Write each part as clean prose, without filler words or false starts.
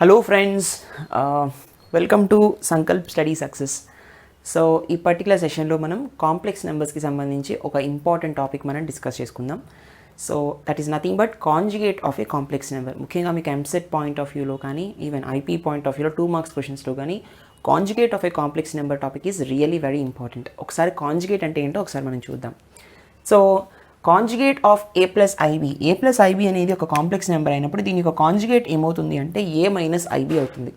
Hello friends, welcome to Sankalp study success. So ఈ particular సెషన్లో మనం కాంప్లెక్స్ నెంబర్స్కి సంబంధించి ఒక ఇంపార్టెంట్ టాపిక్ మనం డిస్కస్ చేసుకుందాం. So that is nothing but conjugate of a complex number. ముఖ్యంగా మీకు ఎంసెట్ పాయింట్ ఆఫ్ వ్యూలో కానీ ఈవెన్ ఐపీ పాయింట్ ఆఫ్ వ్యూలో 2 మార్క్స్ క్వశ్చన్స్లో కానీ conjugate of a complex number topic is really very important. ఒకసారి కాంజుగేట్ అంటే ఏంటో ఒకసారి మనం చూద్దాం. So conjugate of A plus IB. A plus IB అనేది ఒక కాంప్లెక్స్ నెంబర్ అయినప్పుడు దీని యొక్క కాంజుగేట్ ఏమవుతుంది అంటే ఏ మైనస్ ఐబీ అవుతుంది.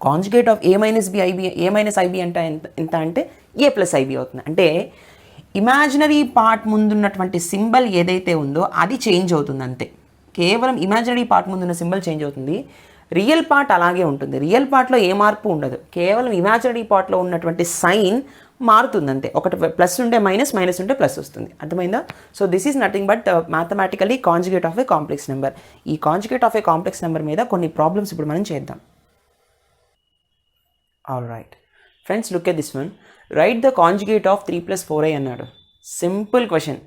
Conjugate of a minus b ib, a minus ib అంటే ఎంత అంటే ఏ ప్లస్ ఐబీ అవుతుంది. అంటే ఇమాజినరీ పార్ట్ ముందున్నటువంటి సింబల్ ఏదైతే ఉందో అది చేంజ్ అవుతుంది అంతే. కేవలం ఇమాజినరీ పార్ట్ ముందున్న సింబల్ చేంజ్ అవుతుంది, రియల్ పార్ట్ అలాగే ఉంటుంది. రియల్ పార్ట్లో ఏ మార్పు ఉండదు, కేవలం ఇమాజినరీ పార్ట్లో ఉన్నటువంటి సైన్ మారుతుంది అంతే. ఒకటి ప్లస్ ఉంటే మైనస్, మైనస్ ఉంటే ప్లస్ వస్తుంది. అర్థమైందా? So this is nothing but mathematically conjugate of a complex number. ఈ conjugate of a complex number మీద కొన్ని ప్రాబ్లమ్స్ ఇప్పుడు మనం చేద్దాం. All right friends, look at this one. Right the conjugate of 3 + 4i అన్నాడు. Simple question.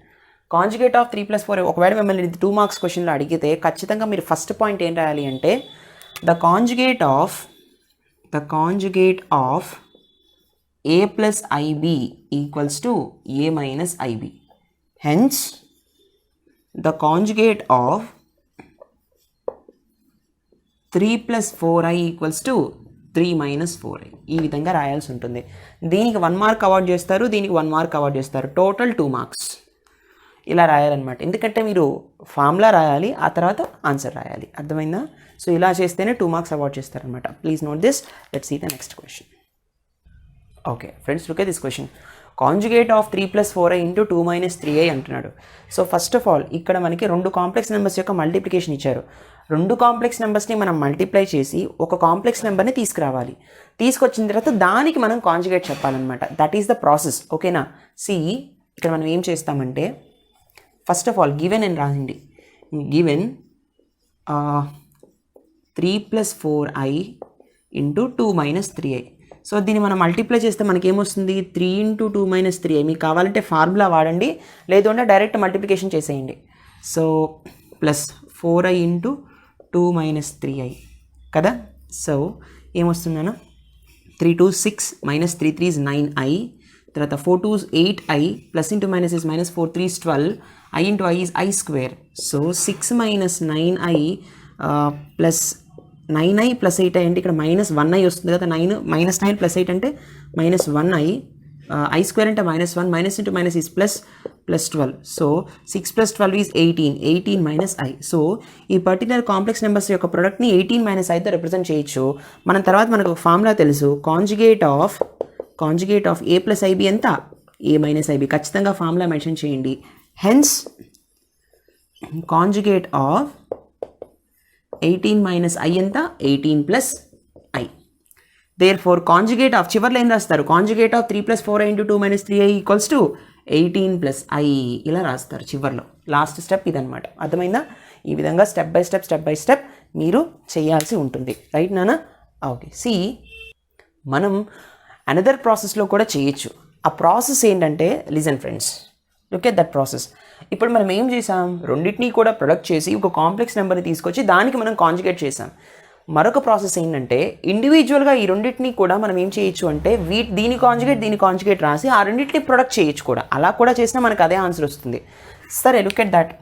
Conjugate of 3 + 4i ఒకవేళ మిమ్మల్ని 2 marks క్వశ్చన్లో అడిగితే ఖచ్చితంగా మీరు ఫస్ట్ పాయింట్ ఏం రాయాలి అంటే the conjugate of a plus ib equals to a minus ib. Hence, the conjugate of 3 + 4i equals to 3 - 4i. ఈ విధంగా రాయాల్సి ఉంటుంది. దీనికి 1 మార్క్ అవార్డ్ చేస్తారు, దీనికి 1 మార్క్ అవార్డ్ చేస్తారు. టోటల్ 2 మార్క్స్ ఇలా రాయాలన్నమాట. ఎందుకంటే మీరు ఫార్ములా రాయాలి, ఆ తర్వాత ఆన్సర్ రాయాలి. అర్థమైందా? సో ఇలా చేస్తేనే 2 మార్క్స్ అవార్డ్ చేస్తారనమాట. Please note this. Let's see the next question. Okay friends, look at this question. Conjugate of 3 + 4i × 2 - 3i అంటున్నాడు. సో ఫస్ట్ ఆఫ్ ఆల్ ఇక్కడ మనకి 2 కాంప్లెక్స్ నెంబర్స్ యొక్క మల్టిప్లికేషన్ ఇచ్చారు. 2 కాంప్లెక్స్ నెంబర్స్ని మనం మల్టిప్లై చేసి ఒక కాంప్లెక్స్ నెంబర్ని తీసుకురావాలి. తీసుకొచ్చిన తర్వాత దానికి మనం కాంజుగేట్ చెప్పాలన్నమాట. That is the process. ఓకేనా? సి ఇక్కడ మనం ఏం చేస్తామంటే ఫస్ట్ ఆఫ్ ఆల్ గివెన్ అని రాయండి. Given 3 + 4i × 2 - 3i. సో దీన్ని మనం మల్టిప్లై చేస్తే మనకి ఏమొస్తుంది? 3 × 2 - 3i. మీకు కావాలంటే ఫార్ములా వాడండి, లేదు అంటే డైరెక్ట్ మల్టిప్లికేషన్ చేసేయండి. సో ప్లస్ 4i × 2 - 3i కదా. So ఏమొస్తుందన్న 3 2 6 - 3 3 9i. తర్వాత 4 2 8i, plus into minus is minus, 4 3 12, i × i is i square. So 6 - 9i plus 9i + 8i అంటే ఇక్కడ -1i వస్తుంది కదా. 9 - 9 + 8 అంటే -1i. i స్క్వేర్ అంటే -1, minus into minus is plus, plus 12. So 6 + 12 is 18, 18 - i. So ఈ particular complex numbers యొక్క ప్రొడక్ట్ని 18 - iతో represent చేయొచ్చు. మనకు ఒక ఫార్ములా తెలుసు. కాంజుగేట్ ఆఫ్ a + ib ఎంత? a - ib. ఖచ్చితంగా ఫార్ములా మెన్షన్ చేయండి. హెన్స్ కాంజుగేట్ ఆఫ్ 18 - i ఎంత? 18 + i. దేర్ఫోర్ కాంజుగేట్ ఆఫ్ చివర్లో ఏం రాస్తారు? Conjugate of 3 + 4i × 2 - 3i equals to 18 + i ఇలా రాస్తారు చివర్లో. లాస్ట్ స్టెప్ ఇదనమాట. అర్థమైందా? ఈ విధంగా స్టెప్ బై స్టెప్ మీరు చేయాల్సి ఉంటుంది. రైట్ నానా? ఓకే. సి మనం అనదర్ ప్రాసెస్లో కూడా చేయొచ్చు. ఆ ప్రాసెస్ ఏంటంటే listen friends, look at that process. ఇప్పుడు మనం ఏం చేసాం? రెండింటినీ కూడా ప్రొడక్ట్ చేసి ఒక కాంప్లెక్స్ నెంబర్ని తీసుకొచ్చి దానికి మనం కాంజుగేట్ చేసాం. మరొక ప్రాసెస్ ఏంటంటే ఇండివిజువల్గా ఈ రెండింటినీ కూడా మనం ఏం చేయొచ్చు అంటే దీని కాంజుగేట్ రాసి ఆ రెండింటినీ ప్రొడక్ట్ చేయొచ్చు కూడా. అలా కూడా చేసినా మనకు అదే ఆన్సర్ వస్తుంది. సరే, look at that.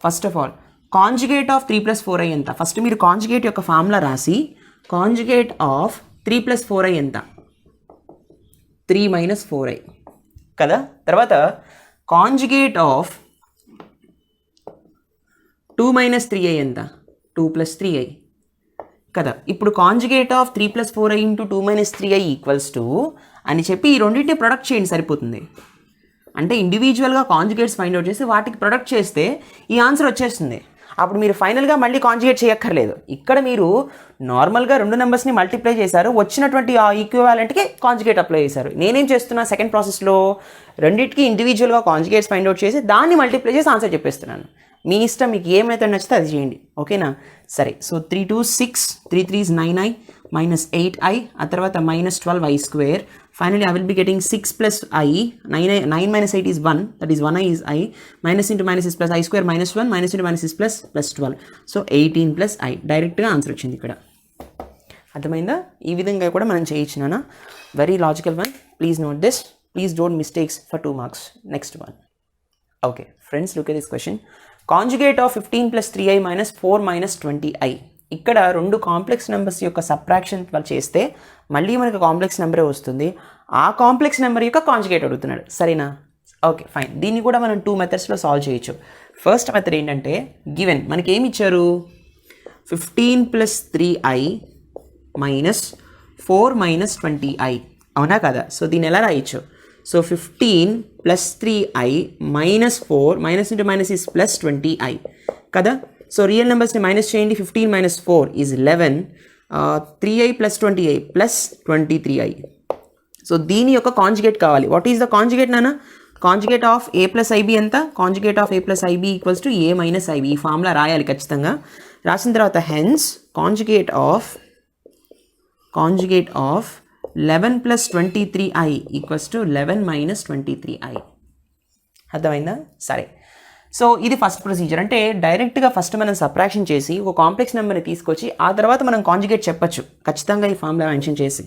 First of all conjugate of 3 + 4i ఎంత? ఫస్ట్ మీరు కాంజుగేట్ యొక్క ఫార్ములా రాసి కాంజుగేట్ ఆఫ్ 3 + 4i ఎంత? 3 - 4i కదా. తర్వాత కాంజుగేట్ ఆఫ్ 2 - 3i ఎంత? 2 + 3i కదా. ఇప్పుడు conjugate of 3 + 4i × 2 - 3i equals to అని చెప్పి ఈ రెండింటిని ప్రొడక్ట్ చేయండి, సరిపోతుంది. అంటే ఇండివిజువల్గా కాంజుగేట్స్ ఫైండ్ అవుట్ చేసి వాటికి ప్రొడక్ట్ చేస్తే ఈ ఆన్సర్ వచ్చేస్తుంది. అప్పుడు మీరు ఫైనల్గా మళ్ళీ కాంజుగేట్ చేయక్కర్లేదు. ఇక్కడ మీరు నార్మల్గా 2 నెంబర్స్ని మల్టిప్లై చేశారు, వచ్చినటువంటి ఆ ఈక్వివాలెంట్కి కాంజుగేట్ అప్లై చేశారు. నేనేం చేస్తున్నా సెకండ్ ప్రాసెస్లో రెండింటికి ఇండివిజువల్గా కాంజుగేట్స్ ఫైండ్ అవుట్ చేసి దాన్ని మల్టిప్లై చేసి ఆన్సర్ చెప్పేస్తున్నాను. మీ ఇష్టం, మీకు ఏ మెథడ్ నచ్చితే అది చేయండి. ఓకేనా? సరే. సో 3 2 6, 3 3 9i, -8i, ఆ తర్వాత -12i². Finally, I will be getting 6 + i. 9 - 8 is 1. That is 1i is i. Minus into minus is plus i² -1. Minus into minus is plus 12. So 18 + i. Direct గా answer వచ్చింది ఇక్కడ. అర్థమైందా? ఈ విధంగా కూడా మనం చేయొచ్చు నాన్న. Very logical one. Please note this. Please don't mistakes for 2 marks. Next one. Okay friends, look at this question. Conjugate of 15 + 3i - 4 - 20i. ఇక్కడ రెండు కాంప్లెక్స్ నెంబర్స్ యొక్క సబ్ట్రాక్షన్ వాళ్ళు చేస్తే మళ్ళీ మనకు కాంప్లెక్స్ నెంబరే వస్తుంది. ఆ కాంప్లెక్స్ నెంబర్ యొక్క కాంజుగేట్ అడుగుతున్నాడు, సరేనా? Okay fine. దీన్ని కూడా మనం 2 మెథడ్స్లో సాల్వ్ చేయొచ్చు. ఫస్ట్ మెథడ్ ఏంటంటే, గివెన్ మనకి ఏమి ఇచ్చారు, 15 + 3i - 4 - 20i, అవునా కదా? సో దీన్ని ఎలా రాయొచ్చు? So 15 + 3i - 4 minus into minus is plus 20i కదా. సో రియల్ నెంబర్స్ని మైనస్ చేయండి. 15 - 4 is 11, 3i + 20i + 23i. So దీని యొక్క కాంజుగేట్ కావాలి. వాట్ ఈస్ ద కాంజుగేట్ నాన్న? కాంజుగేట్ ఆఫ్ a + ib ఎంత? Conjugate of a + ib = a - ib. ఈ formula రాయాలి ఖచ్చితంగా. రాసిన తర్వాత hence conjugate of 11 + 23i = 11 - 23i. అర్థమైందా? సరే. సో ఇది ఫస్ట్ ప్రొసీజర్. అంటే డైరెక్ట్గా ఫస్ట్ మనం సబ్ట్రాక్షన్ చేసి ఒక కాంప్లెక్స్ నెంబర్ని తీసుకొచ్చి ఆ తర్వాత మనం కాంజుగేట్ చెప్పచ్చు ఖచ్చితంగా ఈ ఫార్ములా మెన్షన్ చేసి.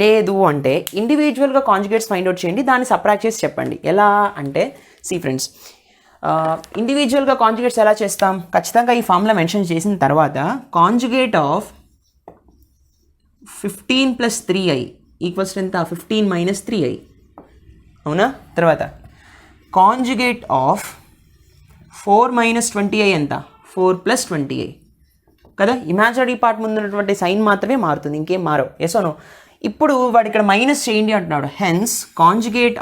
లేదు అంటే ఇండివిజువల్గా కాంజుగేట్స్ ఫైండ్ అవుట్ చేయండి, దాన్ని సబ్ట్రాక్ట్ చేసి చెప్పండి. ఎలా అంటే, సి ఫ్రెండ్స్, ఇండివిజువల్గా కాంజుగేట్స్ ఎలా చేస్తాం? ఖచ్చితంగా ఈ ఫార్ములా మెన్షన్ చేసిన తర్వాత కాంజుగేట్ ఆఫ్ 15 + 3i = ఎంత? 15 - 3i, అవునా? తర్వాత కాంజుగేట్ ఆఫ్ 4 - 20i ఎంత? 4 + 20i కదా. ఇమాజినరీ పార్ట్ ముందు ఉన్నటువంటి సైన్ మాత్రమే మారుతుంది, ఇంకేం మారవు. Yes no? ఇప్పుడు వాడు ఇక్కడ మైనస్ చేయండి అంటున్నాడు. Hence conjugate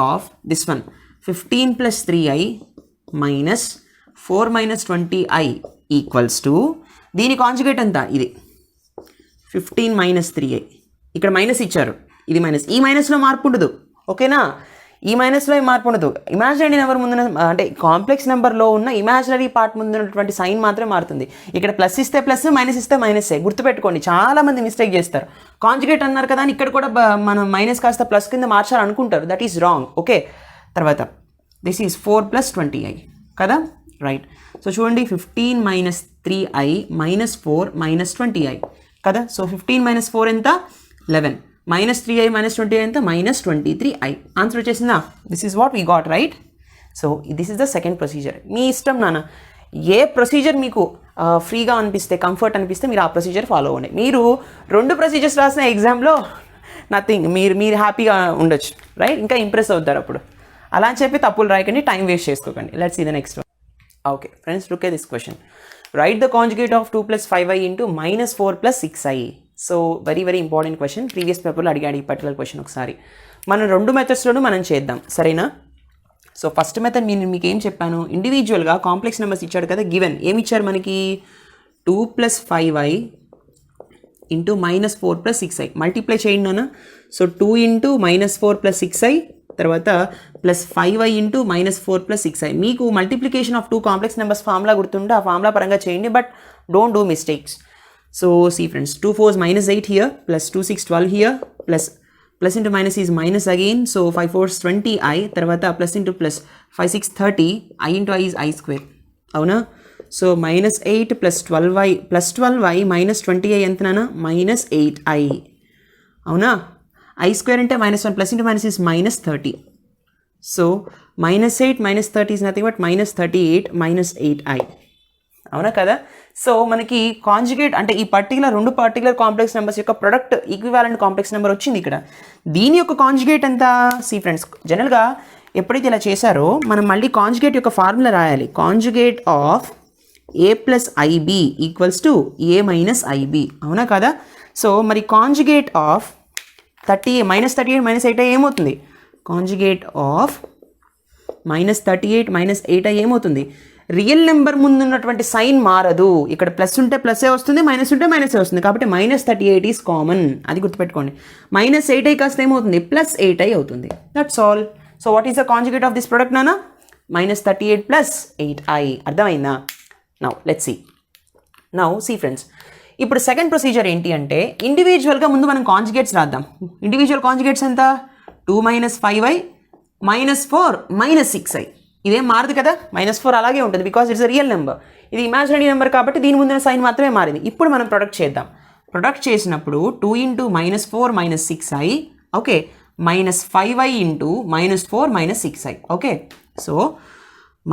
of this one 15 + 3i - 4 - 20i = దీని కాంజుగేట్ ఎంత? ఇది 15 - 3i. ఇక్కడ మైనస్ ఇచ్చారు, ఇది మైనస్. ఈ మైనస్లో మార్పు ఉండదు, ఓకేనా? ఈ మైనస్లో మార్పు ఉండదు. ఇమాజినరీ నెంబర్ ముందున్న అంటే కాంప్లెక్స్ నెంబర్లో ఉన్న ఇమాజినరీ పార్ట్ ముందున్నటువంటి సైన్ మాత్రమే మారుతుంది. ఇక్కడ ప్లస్ ఇస్తే ప్లస్, మైనస్ ఇస్తే మైనస్. గుర్తుపెట్టుకోండి, చాలామంది మిస్టేక్ చేస్తారు. కాంజుగేట్ అన్నారు కదా అని ఇక్కడ కూడా మనం మైనస్ కాస్త ప్లస్ కింద మార్చాలనుకుంటారు. That is wrong. ఓకే. తర్వాత దిస్ ఈజ్ 4 + 20i కదా, రైట్. సో చూడండి, 15 - 3i - 4 - 20i కదా. సో 15 - 4 ఎంత? 11. -3i - 20i ఎంత? -23i. ఆన్సర్ వచ్చేసిందా? This is what we got, right? So this is the second procedure. మీ ఇష్టం నాన్న, ఏ ప్రొసీజర్ మీకు ఫ్రీగా అనిపిస్తే, కంఫర్ట్ అనిపిస్తే మీరు ఆ ప్రొసీజర్ ఫాలో అవ్వండి. మీరు 2 ప్రొసీజర్స్ రాసిన ఎగ్జామ్లో నథింగ్, మీరు హ్యాపీగా ఉండొచ్చు, రైట్? ఇంకా ఇంప్రెస్ అవుతారు అప్పుడు. అలా అని చెప్పి తప్పులు రాయకండి, టైం వేస్ట్ చేసుకోకండి. Let's see the next one. Okay friends, look at this question. Write the conjugate of 2 + 5i * -4 + 6i. So very important question. Previous పేపర్లో అడిగాడు ఈ పర్టికులర్ క్వశ్చన్. ఒకసారి మనం 2 మెథడ్స్లోనూ మనం చేద్దాం, సరేనా? సో ఫస్ట్ మెథడ్ మీకు ఏం చెప్పాను, ఇండివిజువల్గా కాంప్లెక్స్ నెంబర్స్ ఇచ్చాడు కదా, గివెన్ ఏమి ఇచ్చారు మనకి? 2 + 5i * -4 + 6i. మల్టిప్లై చేయండి నాన్న. సో 2 * -4 + 6i, తర్వాత +5i * -4 + 6i. మీకు multiplication of 2 complex numbers formula గుర్తుంటే ఆ ఫార్ములా పరంగా చేయండి, but don't do mistakes. So see friends, 2 4s -8 here, +2 6 12 here, plus into minus is minus again. So 5 4s 20i, తర్వాత plus into plus 5 6 30, I into I is I square, అవునా? So -8 + 12i - 20i ఎంత నాన్న? -8i, అవునా? I square అంటే -1, plus into minus is -30. So -8 - 30 is nothing but -38 - 8i, అవునా కదా? So మనకి conjugate అంటే ఈ రెండు పర్టికులర్ కాంప్లెక్స్ నెంబర్స్ యొక్క ప్రొడక్ట్ ఈక్వివాలెంట్ కాంప్లెక్స్ నెంబర్ వచ్చింది ఇక్కడ. దీని యొక్క కాంజుగేట్ ఎంత? సి ఫ్రెండ్స్, జనరల్గా ఎప్పుడైతే ఇలా చేశారో మనం మళ్ళీ కాంజుగేట్ యొక్క ఫార్ములా రాయాలి. Conjugate of a + ib = a - ib, అవునా కదా? సో మరి కాంజుగేట్ ఆఫ్ -38 - 8i ఏమవుతుంది? కాంజుగేట్ ఆఫ్ -38 - 8i ఏమవుతుంది? రియల్ నెంబర్ ముందు ఉన్నటువంటి సైన్ మారదు. ఇక్కడ ప్లస్ ఉంటే ప్లస్ఏ వస్తుంది, మైనస్ ఉంటే మైనసే వస్తుంది. కాబట్టి -38 ఈజ్ కామన్, అది గుర్తుపెట్టుకోండి. -8i కాస్త ఏమవుతుంది? +8i అవుతుంది. That's all. So what is the conjugate of this product నాన్న? -38 + 8i. అర్థమైందా? Now let's see. Now see friends, ఇప్పుడు సెకండ్ ప్రొసీజర్ ఏంటి అంటే, ఇండివిజువల్గా ముందు మనం కాంజుగేట్స్ రాద్దాం. ఇండివిజువల్ కాంజుగేట్స్ ఎంత? 2 - 5i - 4 - 6i. ఇదేం మారదు కదా, -4 అలాగే ఉంటుంది, because it's a real number. ఇది ఇమాజినరీ నెంబర్ కాబట్టి దీని ముందున్న సైన్ మాత్రమే మారింది. ఇప్పుడు మనం ప్రొడక్ట్ చేద్దాం. ప్రొడక్ట్ చేసినప్పుడు 2 into -4 - 6i, okay, -5i into -4 - 6i, okay. So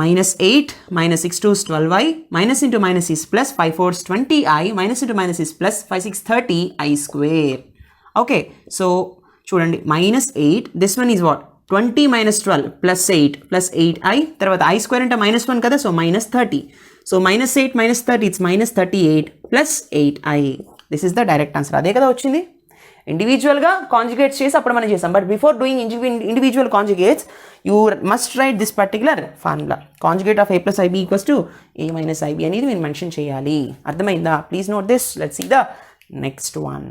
-8 - 6 2 12i, minus into minus is plus, 5 4 20i, minus into minus is plus, 5 6 30i square. Okay, so చూడండి -8, this one is what, 20 - 12 plus 8 plus 8i, తర్వాత i square అంటే -1 కదా, so -30. So -8 - 30, it's -38 plus 8i. This is the direct answer. అదే కదా వచ్చింది. ఇండివిజువల్గా కాంజుగేట్స్ చేసి అప్పుడు మనం చేస్తాం. But before doing individual conjugates you must write this particular formula. Conjugate of a plus ib equals to a minus ib అనేది మీరు మెన్షన్ చేయాలి. అర్థమైందా? Please note this. Let's see the next one.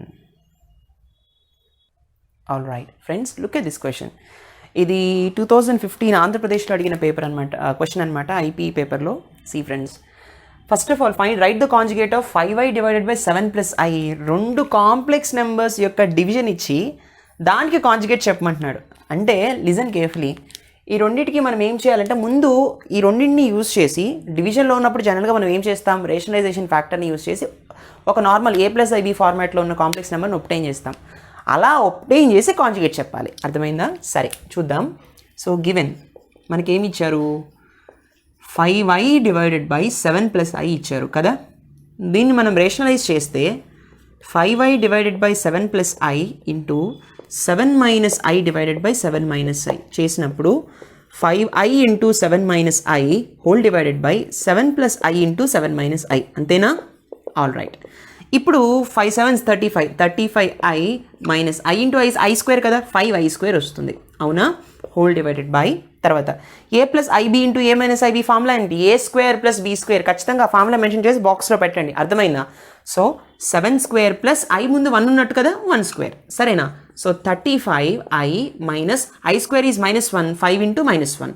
All right friends, look at this question. ఇది 2015 ఆంధ్రప్రదేశ్లో అడిగిన paper అనమాట, question అనమాట, IP పేపర్లో. See friends, first of all write the conjugate of 5i divided by 7 plus i. రెండు complex numbers యొక్క division ఇచ్చి దానికి కాంజుగేట్ చెప్పమంటున్నాడు. అంటే లిజన్ కేర్ఫుల్లీ, ఈ రెండింటికి మనం ఏం చేయాలంటే ముందు ఈ రెండింటిని యూజ్ చేసి, డివిజన్లో ఉన్నప్పుడు జనరల్గా మనం ఏం చేస్తాం, రేషనలైజేషన్ ఫ్యాక్టర్ని యూజ్ చేసి ఒక నార్మల్ a plus ib ఫార్మాట్లో ఉన్న కాంప్లెక్స్ నెంబర్ని ఒబ్టైన్ చేస్తాం. అలా ఒబ్టైన్ చేసి కాంజుగేట్ చెప్పాలి. అర్థమైందా? సరే చూద్దాం. సో గివెన్ మనకేమి ఇచ్చారు, 5i divided by 7 plus i ఇచ్చారు కదా. దీన్ని మనం రేషనలైజ్ చేస్తే 5i divided by 7 plus i into 7 minus i divided by 7 minus i చేసినప్పుడు 5i into 7 minus i whole divided by 7 plus i into 7 minus i. అంతేనా? All right. ఇప్పుడు 5 7s 35, 35i minus i into i square కదా, 5i square వస్తుంది. అవునా? Whole divided by తర్వాత a plus i b into a minus IB formula ఏంటి, a square plus b square. ఖచ్చితంగా formula mention చేసి బాక్స్లో పెట్టండి. అర్థమైందా? సో 7 స్క్వేర్ ప్లస్ i ముందు 1 ఉన్నట్టు కదా, 1 స్క్వేర్. సరేనా? So 35i minus i square is -1, 5 into -1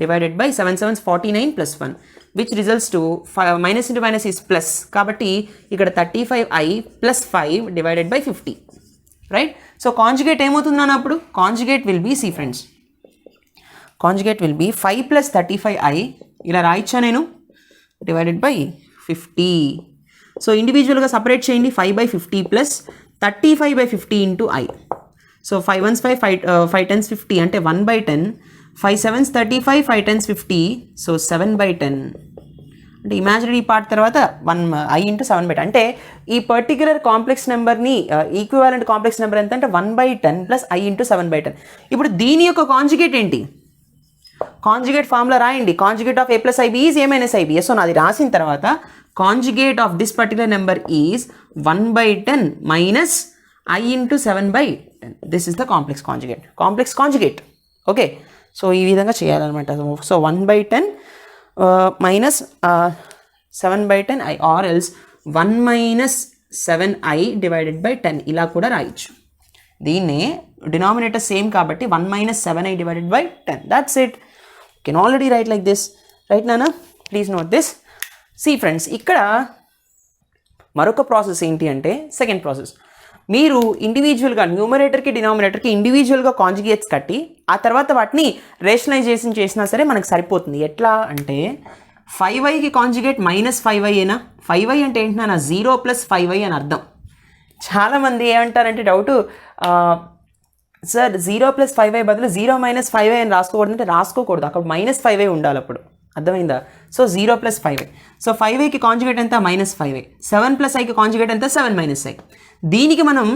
divided by 7 7s 49 plus 1 which results to minus into minus is plus. కాబట్టి ఇక్కడ 35i plus 5 divided by 50, right? So conjugate ఏమవుతుంది అన్నప్పుడు, conjugate will be, see friends, conjugate will be 5 plus 35i ఇలా రాయిచ్చా నేను, divided by 50. So ఇండివిజువల్గా separate చేయండి. 5/50 plus 35/50 into i. So 5 1s 5, 5 10s 50 అంటే 1/10, 5 7s 35, 5 10s 50, సో 7/10. అంటే ఇమాజినరీ పార్ట్ తర్వాత 1i ఇంటూ 7/10. అంటే ఈ పర్టిక్యులర్ కాంప్లెక్స్ నెంబర్ని ఈక్వివాలెంట్ కాంప్లెక్స్ నెంబర్ ఎంత అంటే 1/10 ప్లస్ i ఇంటూ 7/10. ఇప్పుడు దీని యొక్క కాంజుగేట్ ఏంటి, కాంజుగేట్ ఫార్ములా రాయండి. Conjugate of a plus ib is a minus ib. So నాది రాసిన తర్వాత conjugate of this particular number is 1/10 minus i into 7/10. This is the complex conjugate, complex conjugate. Okay, so ఈ విధంగా చేయాలన్నమాట. So 1/10 minus 7/10 i or else 1 minus 7i divided by 10 ఇలా కూడా రాయొచ్చు. దీన్నే డినామినేటర్ సేమ్ కాబట్టి 1 minus 7i divided by 10. That's it. Can already write like this, right నానా? Please note this. See friends, ఇక్కడ మరొక ప్రాసెస్ ఏంటి అంటే సెకండ్ ప్రాసెస్. మీరు ఇండివిజువల్గా న్యూమరేటర్కి డినామినేటర్కి ఇండివిజువల్గా కాంజుగేట్స్ కట్టి ఆ తర్వాత వాటిని రేషనలైజేషన్ చేసినా సరే మనకు సరిపోతుంది. ఎట్లా అంటే 5iకి కాంజుగేట్ -5i ఏనా? 5i అంటే ఏంటన్నా 0 plus 5i అని అర్థం. చాలామంది ఏమంటారంటే డౌట్, సార్ 0 plus 5i బదులు 0 minus 5i అని రాసుకోకూడదు అంటే రాసుకోకూడదు, అక్కడ -5i ఉండాలి అప్పుడు. అర్థమైందా? So 0 plus 5i. సో 5iకి కాంజుగేట్ ఎంత, -5i. 7 plus iకి కాంజుగేట్ ఎంత, 7 minus i. దీనికి మనం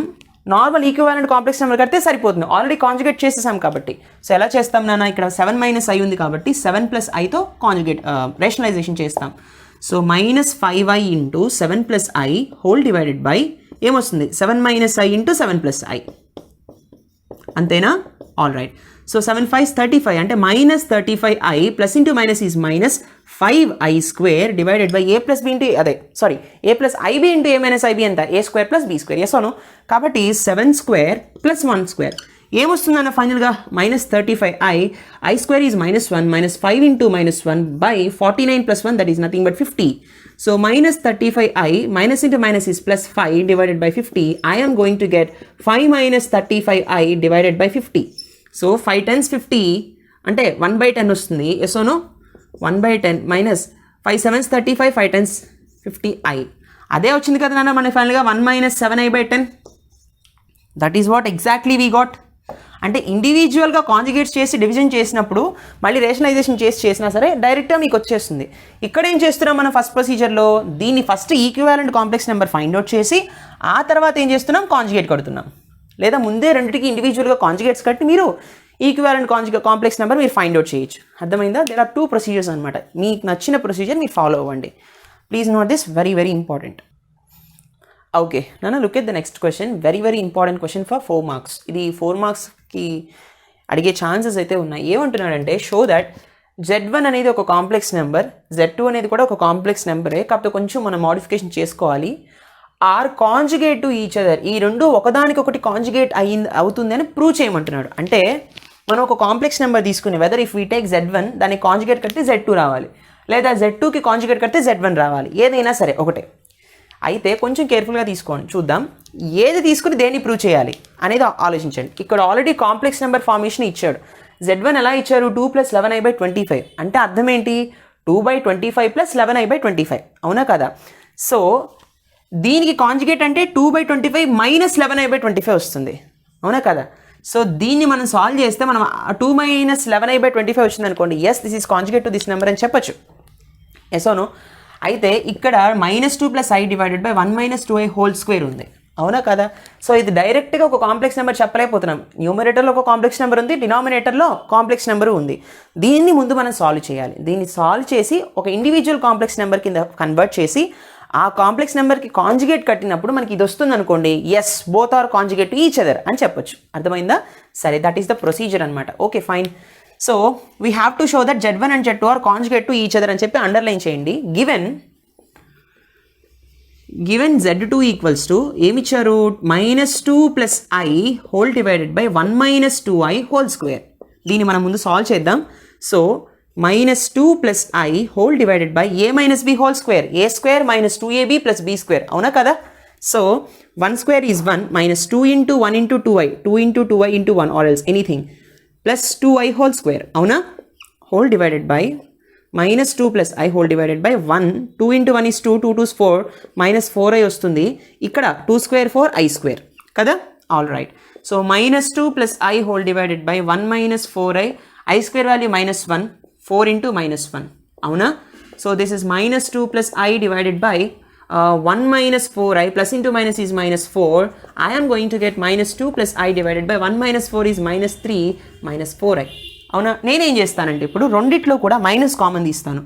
నార్మల్ ఈక్వివాలెంట్ కాంప్లెక్స్ నెంబర్ కడితే సరిపోతుంది, ఆల్రెడీ కాంజుగేట్ చేసేసాం కాబట్టి. సో ఎలా చేస్తాం నాన్న, ఇక్కడ 7 minus i ఉంది కాబట్టి 7 plus iతో కాంజుగేట్ రేషనలైజేషన్ చేస్తాం. So -5i into 7 plus i whole divided by ఏమొస్తుంది, 7 minus i into 7 plus i. అంతేనా? All right. సో 7 5s 35 అంటే -35i plus into minus is -5i square divided by a plus b into అదే sorry a plus i b into a minus i b ఎంత, a square plus b square. Yes అవును. కాబట్టి 7 square plus 1 square ఏమొస్తుందన్న ఫైనల్గా -35i, i square is -1 -5 into -1 by 49 plus 1 that is nothing but 50. So -35i minus into minus is +5 divided by 50. I am going to get 5 minus 35i divided by 50. So 5 10s 50 అంటే 1/10 వస్తుంది. Yes ఓనో, 1/10 minus 5 7s 35, 5 10s 50i. అదే వచ్చింది కదా నాన్న మన ఫైనల్గా 1 - 7i/10. That is what exactly we got. అంటే ఇండివిజువల్గా కాంజుగేట్స్ చేసి డివిజన్ చేసినప్పుడు మళ్ళీ రేషనలైజేషన్ చేసినా సరే డైరెక్ట్గా మీకు వచ్చేస్తుంది. ఇక్కడ ఏం చేస్తున్నాం మనం ఫస్ట్ ప్రొసీజర్లో దీన్ని first equivalent complex number find out చేసి ఆ తర్వాత ఏం చేస్తున్నాం కాంజుగేట్ కడుతున్నాం. లేదా ముందే రెండింటికి ఇండివిజువల్గా కాంజుగేట్స్ కట్టి మీరు ఈక్వివాలెంట్ కాంప్లెక్స్ నెంబర్ మీరు ఫైండ్ అవుట్ చేయొచ్చు. అర్థమైందా? దేర్ ఆర్ 2 ప్రొసీజర్స్ అనమాట. మీకు నచ్చిన ప్రొసీజర్ మీరు ఫాలో అవ్వండి. Please note this, very very important. Okay నాన్న, look at the next question. Very very important question for 4 marks. ఇది 4 మార్క్స్కి అడిగే ఛాన్సెస్ అయితే ఉన్నాయి. ఏమంటున్నాడంటే షో దట్ Z1 అనేది ఒక కాంప్లెక్స్ నెంబర్, Z2 అనేది కూడా ఒక కాంప్లెక్స్ నెంబరే, కాకపోతే కొంచెం మనం మోడిఫికేషన్ చేసుకోవాలి. Are conjugate to each other, ఈ రెండు ఒకదానికొకటి కాంజుగేట్ అవుతుంది అని ప్రూవ్ చేయమంటున్నాడు. అంటే మనం ఒక కాంప్లెక్స్ నెంబర్ తీసుకుని whether if we take Z1 దానికి కాంజుగేట్ కడితే Z2 రావాలి, లేదా Z2కి కాంజుగేట్ కడితే Z1 రావాలి, ఏదైనా సరే ఒకటే. అయితే కొంచెం కేర్ఫుల్గా తీసుకోండి, చూద్దాం ఏది తీసుకుని దేన్ని ప్రూవ్ చేయాలి అనేది ఆలోచించండి. ఇక్కడ ఆల్రెడీ కాంప్లెక్స్ నెంబర్ ఫార్మేషన్ ఇచ్చాడు. Z1 ఎలా ఇచ్చారు? 2 + 11i/25. అంటే అర్థం ఏంటి? 2/25 + 11i/25, అవునా కదా? సో దీనికి కాంజుగేట్ అంటే 2/25 - 11i/25 వస్తుంది, అవునా కదా? సో దీన్ని మనం సాల్వ్ చేస్తే మనం 2 - 11i/25 వచ్చింది అనుకోండి, yes this is conjugate to this number అని చెప్పచ్చు. Yes or no? అయితే ఇక్కడ -2 + i / 1 - 2i² ఉంది, అవునా కదా? సో ఇది డైరెక్ట్గా ఒక కాంప్లెక్స్ నెంబర్ చెప్పలేకపోతున్నాం. న్యూమరేటర్లో ఒక కాంప్లెక్స్ నెంబర్ ఉంది, డినామినేటర్లో కాంప్లెక్స్ నెంబర్ ఉంది. దీన్ని ముందు మనం సాల్వ్ చేయాలి. దీన్ని సాల్వ్ చేసి ఒక ఇండివిజువల్ కాంప్లెక్స్ నెంబర్ కింద కన్వర్ట్ చేసి ఆ కాంప్లెక్స్ నెంబర్కి కాంజుగేట్ కట్టినప్పుడు మనకి ఇది వస్తుంది అనుకోండి, yes both are conjugate to each other అని చెప్పొచ్చు. అర్థమైందా? సరే, దట్ ఈస్ ద ప్రొసీజర్ అనమాట. Okay fine. So we have to show that Z1 and Z2 are conjugate to each other అని చెప్పి అండర్లైన్ చేయండి. గివెన్ Z2 ఈక్వల్స్ టు ఏమిచ్చారు? -2 + i whole divided by 1 - 2i². దీన్ని మనం ముందు సాల్వ్ చేద్దాం. So -2 + i whole divided by a - b² a² - 2ab + b², అవునా కదా? So 1² is 1 -2 × 1 × 2i 2 × 2i × 1 or else anything plus 2i², అవునా? Whole divided by -2 + i whole divided by 1 2 × 1 is 2 2 2 is 4 -4i వస్తుంది. ఇక్కడ 2² 4i² కదా? All right. So -2 + i whole divided by 1 - 4i i² value -1 4 × -1, అవునా? So this is -2 + i divided by 1 - 4i plus into minus is -4. I am going to get -2 + i divided by 1 - 4 is -3 -4i, అవునా? నేనేం చేస్తానంటే ఇప్పుడు రెండిట్లో కూడా minus common తీస్తాను.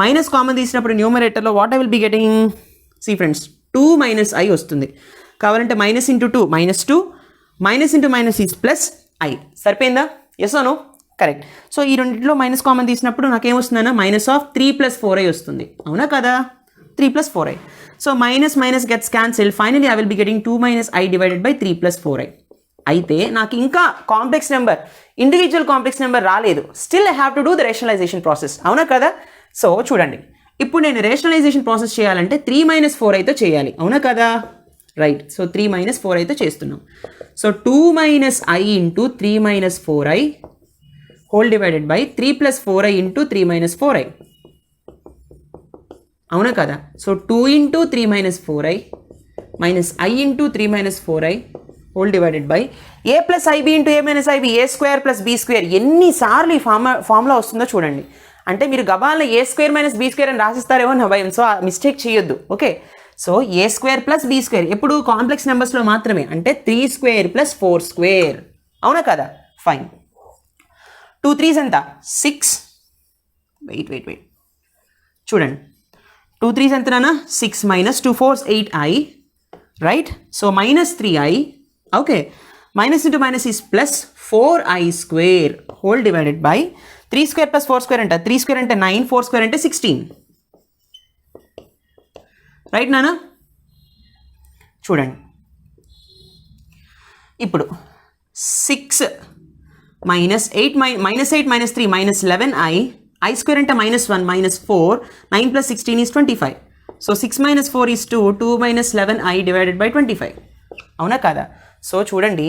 Minus common తీసినప్పుడు న్యూమరేటర్లో what I will be getting? See friends, 2 - i వస్తుంది. కావాలంటే -2 -2 -= ఈజ్ +i. సరిపోయిందా? Yes or no? Correct. So ఈ రెండింటిలో మైనస్ కామన్ తీసినప్పుడు నాకేమొస్తుందన్నా -3 + 4i వస్తుంది, అవునా కదా? 3 + 4i. So minus gets cancel. Finally I will be getting 2 - i divided by 3 + 4i. అయితే నాకు ఇంకా complex number, individual complex number రాలేదు. Still I have to do the rationalisation process, అవునా కదా? సో చూడండి, ఇప్పుడు నేను రేషనలైజేషన్ ప్రాసెస్ చేయాలంటే 3 - 4iతో చేయాలి, అవునా కదా? రైట్. సో 3 - 4iతో చేస్తున్నాం. So 2 - i × 3 - 4i whole divided by 3 + 4i × 3 - 4i, అవునా కదా? So 2 × 3 - 4i -i × 3 - 4i whole divided by a + ib × a - ib a² + b². ఎన్నిసార్లు ఈ ఫార్ములా వస్తుందో చూడండి. అంటే మీరు గబాల్లో a² - b² అని రాసిస్తారేమో నా భయం. సో మిస్టేక్ చేయొద్దు, ఓకే? సో a² + b² ఎప్పుడు కాంప్లెక్స్ నెంబర్స్లో మాత్రమే, అంటే 3² + 4², అవునా కదా? ఫైన్. 2 3s ఎంత? 6. వెయిట్ చూడండి, 2 3s ఎంతనా? 6 - 2 4s 8i, right? So -3i, okay? Minus into minus is +4i² whole divided by 3² + 4² అంట. 3² అంటే 9, 4² అంటే 16, రైట్ నానా? చూడండి, ఇప్పుడు 6 - 8 - 3 -11i i² అంటే -1 -4 9 + 16 is 25. So 6 - 4 is 2 2 - 11i divided by 25, అవునా కదా? సో చూడండి,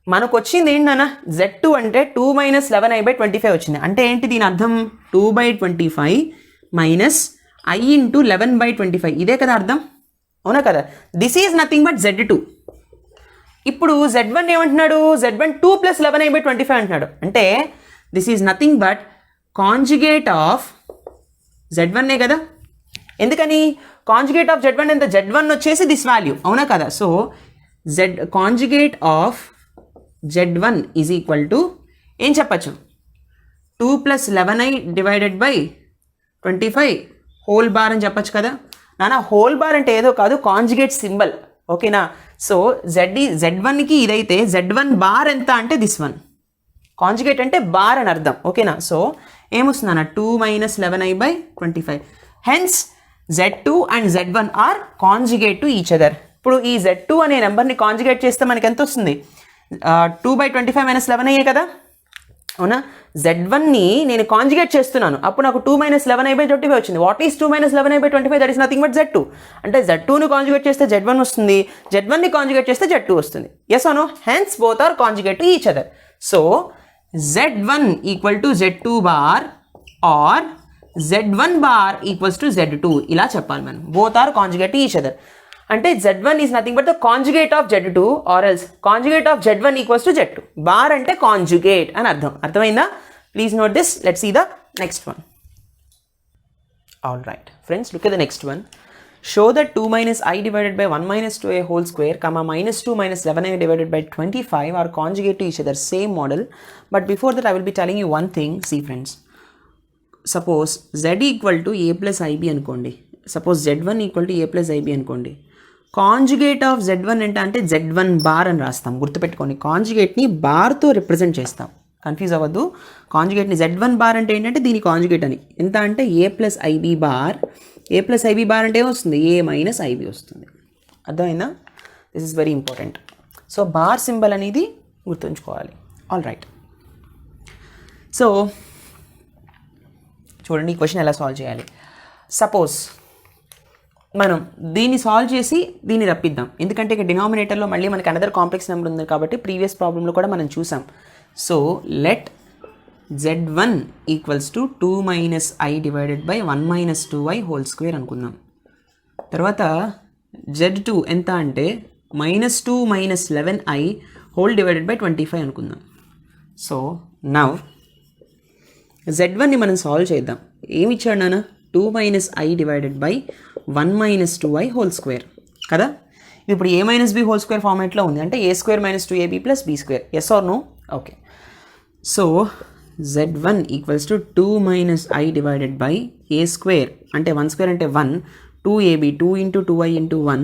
మనకు వచ్చింది ఏంటన్నా? Z2 అంటే 2 - 11i/25 వచ్చింది. అంటే ఏంటి దీని అర్థం? 2/25 - I ఇంటూ 11/25 ఇదే కదా అర్థం, అవునా కదా. This is nothing but Z2. ఇప్పుడు Z1 ఏమంటున్నాడు, Z1 2 + 11/25 అంటున్నాడు. అంటే this is nothing but conjugate of Z1ఏ కదా. ఎందుకని కాంజుగేట్ ఆఫ్ Z1 ఎంత, Z1 వచ్చేసి దిస్ వాల్యూ, అవునా కదా. So conjugate of Z1 is equal to ఏం చెప్పచ్చు, 2 + 11/25 హోల్ బార్ అని చెప్పచ్చు కదా నాన్న. హోల్ బార్ అంటే ఏదో కాదు, కాంజుగేట్ సింబల్, ఓకేనా. సో Z1కి ఇదైతే Z1 బార్ ఎంత అంటే దిస్ వన్, కాంజుగేట్ అంటే బార్ అని అర్థం, ఓకేనా. సో ఏమొస్తుందన్న 2 - 11/25. Hence Z2 and Z1 are conjugate to each other. ఇప్పుడు ఈ Z2 అనే నెంబర్ని కాంజుగేట్ చేస్తే మనకి ఎంత వస్తుంది, 2/25 - 11 అయ్యే కదా, అవునా. Z1ని నేను కాంజుగేట్ చేస్తున్నాను, అప్పుడు నాకు 2 - 11/25 వచ్చింది. What is 2 - 11/25? That is nothing but Z2. అంటే Z2ని కాంజుగేట్ చేస్తే Z1 వస్తుంది, Z1ని కాంజుగేట్ చేస్తే Z2 వస్తుంది. Yes or no? Hence both are conjugate to each other. So Z1 = Z2 bar or Z1 bar = Z2 ఇలా చెప్పాలి మనం. Both are conjugate to each other. అంటే Z1 is nothing but the conjugate of Z2 or else conjugate of Z1 = Z2. Bar అంటే conjugate అని అర్థం. అర్థమైందా? Please note this. Let's see the next one. All right friends, look at the next one. Show that 2 - I / 1 - 2i whole square, -2 - 11i / 25 are conjugate to each other. Same model. But before that, I will be telling you one thing. See friends, suppose Z = a + ib అనుకోండి. Suppose Z1 = a + ib అనుకోండి. Conjugate of Z1 అంటే Z1 bar అని రాస్తాం. గుర్తుపెట్టుకోండి, కాంజుగేట్ని బార్తో represent చేస్తాం. Confuse అవ్వద్దు. కాంజుగేట్ని Z1 bar అంటే ఏంటంటే దీని కాంజుగేట్ అని. ఎంత అంటే a + ib bar. a + ib bar అంటే ఏమొస్తుంది, a - ib వస్తుంది. అర్థమైందా? This is very important. So bar symbol అనేది గుర్తుంచుకోవాలి. All right. సో చూడండి, ఈ క్వశ్చన్ ఎలా సాల్వ్ చేయాలి. సపోజ్ మనం దీన్ని సాల్వ్ చేసి దీన్ని రప్పిద్దాం. ఎందుకంటే ఇక డినామినేటర్లో మళ్ళీ మనకి అనదర్ కాంప్లెక్స్ నెంబర్ ఉంది కాబట్టి ప్రీవియస్ ప్రాబ్లంలో కూడా మనం చూసాం. So let Z1 = 2 - I / 1 - 2i whole square అనుకుందాం. తర్వాత Z2 ఎంత అంటే -2 - 11i హోల్ / 25 అనుకుందాం. సో నవ్ Z1ని మనం సాల్వ్ చేద్దాం. ఏమి ఇచ్చాడు నాన్న, 2 - I / 1 - 2i హోల్ స్క్వేర్ కదా. ఇప్పుడు a - b హోల్ స్క్వేర్ ఫార్మాట్లో ఉంది. అంటే a² - 2ab + b². Yes or no? Okay. So Z1 = 2 - I / a² అంటే 1² అంటే 1, 2ab 2 × 2i × 1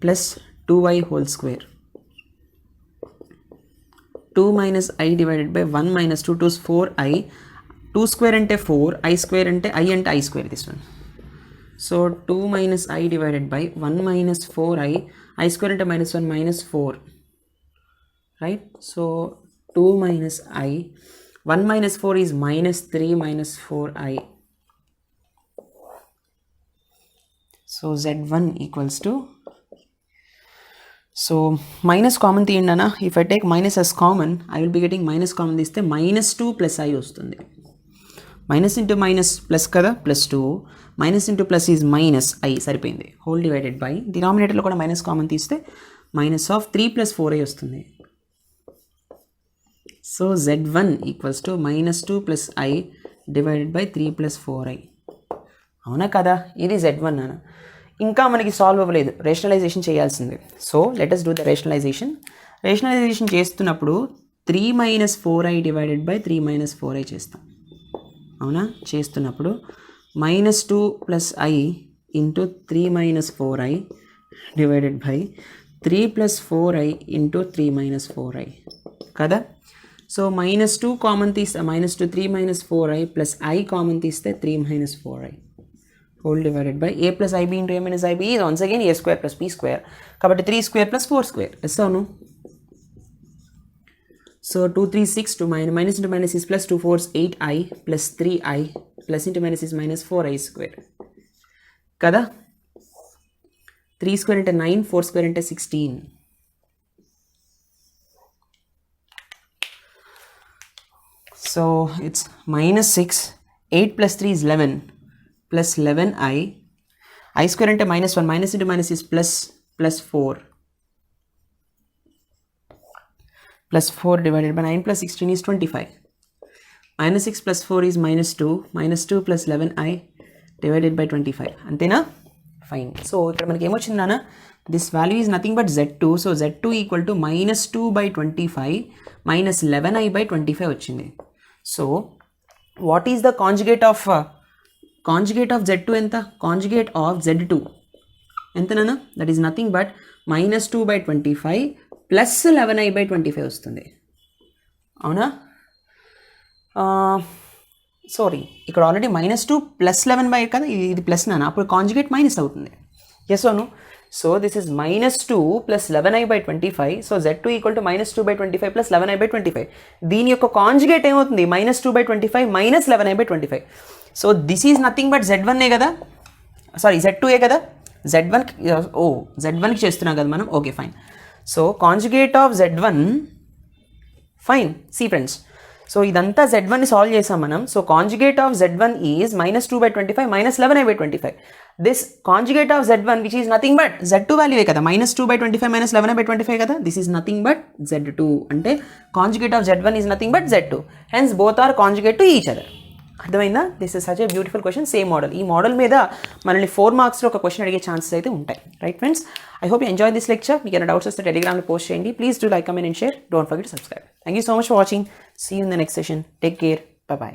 + 2i whole square. 2 - I / 1 - 2 2 4i. 2² అంటే 4, i² అంటే i అంటే i². This one. So 2 - I / 1 - 4i. i² అంటే -1 - 4, right. So 2 - I, 1 - 4 is -3 - 4i. So Z1 = so minus common తీయండి అన్న. If I take minus as common, I will be getting minus common తీస్తే -2 + i వస్తుంది. Minus into minus plus కదా, +2. Minus into plus is -i, సరిపోయింది. Whole divided by డినామినేటర్లో కూడా minus common తీస్తే -3 + 4i వస్తుంది. So Z1 = -2 + I / 3 + 4i. అవునా కదా. ఇది Z1 అన్న. ఇంకా మనకి సాల్వ్ అవ్వలేదు, రేషనలైజేషన్ చేయాల్సింది. So let us do the rationalisation. Rationalisation చేస్తున్నప్పుడు 3 - 4i / 3 - 4i చేస్తాం. అవునా. చేస్తున్నప్పుడు -2 + I × 3 - 4i / 3 + 4i × 3 - 4i కదా. సో -2 కామన్ తీస్తే -2 3 - 4i + I కామన్ తీస్తే 3 - 4i whole divided by a + ib × a - ib is once again a² + b². కాబట్టి 3² + 4². Yes అవును. So 2 3 6 2 minus into minus is plus 2 4 8i plus 3i plus into minus is minus 4i² కదా. 3² అంటే 9, 4² అంటే 16. So it's -6, 8 + 3 is 11, plus 11i, i square అంటే -1, minus into minus is plus 4, plus 4 divided by 9 plus 16 is 25. Minus 6 plus 4 is minus 2 plus 11i divided by 25. అంతేనా? Fine. So ఇక్కడ మనకి ఏమొచ్చింది నాన్న, this value is nothing but z2. So z2 equal to -2/25 minus 11i/25 వచ్చింది. So what is the conjugate of z2 ఎంత? Conjugate of z2 ఎంత నాన్న? That is nothing but -2/25 plus 11i/25 వస్తుంది. అవునా? సారీ, ఇక్కడ ఆల్రెడీ -2 ప్లస్ 11 కదా, ఇది plus నాన్న, అప్పుడు కాంజుగేట్ మైనస్ అవుతుంది. ఎస్ అవును. So this is -2 plus 11i/25. So z2 equal to -2/25 plus 11i/25. దీని యొక్క కాంజుగేట్ ఏమవుతుంది? -2/25 minus 11i/25. So this is nothing but z1ఏ కదా, సారీ z2ఏ కదా, z1కి చేస్తున్నాం కదా మనం. Okay fine. So conjugate of z1, fine. See friends, so ఇదంతా z1ని సాల్వ్ చేసాం మనం. So conjugate of z1 is -2/25 minus 11i/25. This conjugate of z1 which is nothing but z2 వాల్యూవే కదా, -2/25 మైనస్ 11i/25 కదా, this is nothing but z2. అంటే conjugate of z1 is nothing but z2. Hence both are conjugate to each other. అర్థమైందా? This is such a beautiful question. Same model. ఈ model మీద మనల్ని 4 మార్క్స్లో ఒక question అడిగే chances అయితే ఉంటాయి. Right friends, I hope you enjoy this lecture. మీకు ఏమైనా డౌట్స్ వస్తే టెలిగ్రామ్లో పోస్ట్ చేయండి. Please do like, comment and share. Don't forget to subscribe. Thank you so much for watching. See you in the next session. Take care. By.